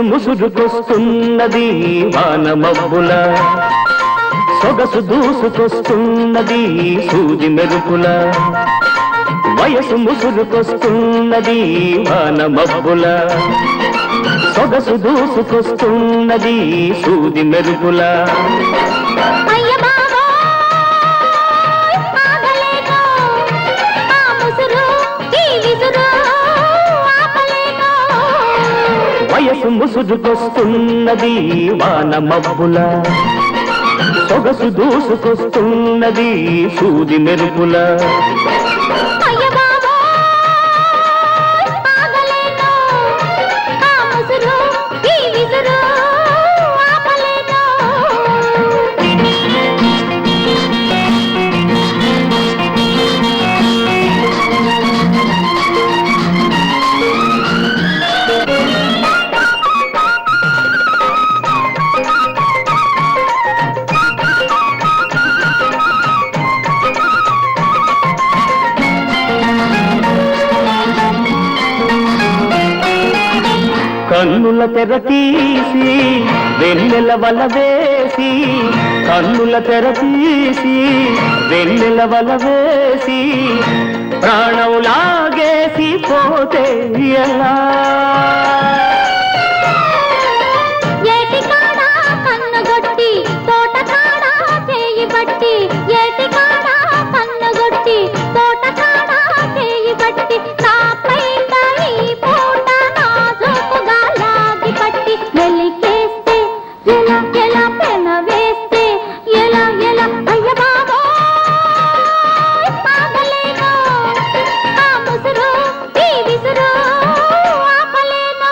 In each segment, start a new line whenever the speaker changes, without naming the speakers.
వయసు ముసురుకొస్తున్నది వాన మబ్బుల సొగసు దూసుకొస్తున్నది సూది మెరుపుల వయసు ముసురుకొస్తున్నది వాన మబ్బుల సొగసు దూసుకొస్తున్నది సూది మెరుపుల వయసు ముసురుకొస్తున్నది వాన మబ్బుల సొగసు దూసుకొస్తున్నది సూది మెరుపుల కన్నుల తెర తీసి వెన్నెల వల వేసి కన్నుల తెర తీసి వెన్నెల వల వేసి ప్రాణం లాగేసి పోతే ఎలా
ఏటికాడా కన్నుగొట్టి తోటకాడా చేయి బట్టి ఏటికాడా కన్నుగొట్టి తోటకాడా చేయి బట్టి నాపై తలి పూట నాజుకుగా లాగి పట్టి వెలికేస్తే ఎలా ఎలా పెన వేస్తే ఎలా ఎలా అయ్య బాబోయ్ ఆగలేను ఆ ముసురు ఈ విసురు ఆపలేను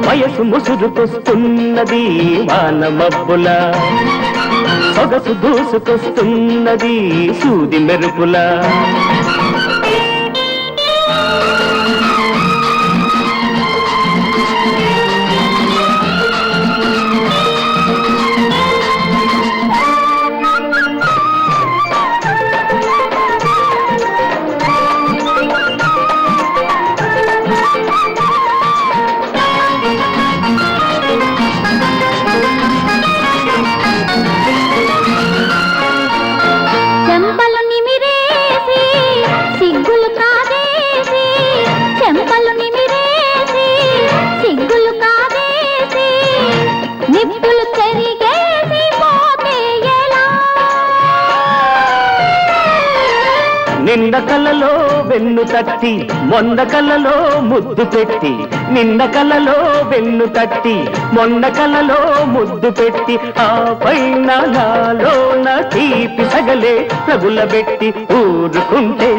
వయసు ముసురుకొస్తున్నది వాన మబ్బుల సొగసు దూసుకొస్తున్నది సూది మెరుపుల
చెంపలు నిమిరేసి సిగ్గులు కాదేసి చెంపలు నిమిరేసి సిగ్గులు కాదేసి నిప్పులు చెరిగేసి పోతే ఎలా
నిన్న కలలో వెన్ను తట్టి మొన్న కలలో ముద్దు పెట్టి నిన్న కలలో వెన్ను తట్టి మొన్న కలలో ముద్దు పెట్టి ఆ పైన నాలోన తీపి సగలే రగులబెట్టి ఊరుకుంటే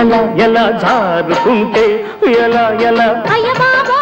ఎలా ఎలా జారుకుంటే ఎలా ఎలా
అయ్య బాబో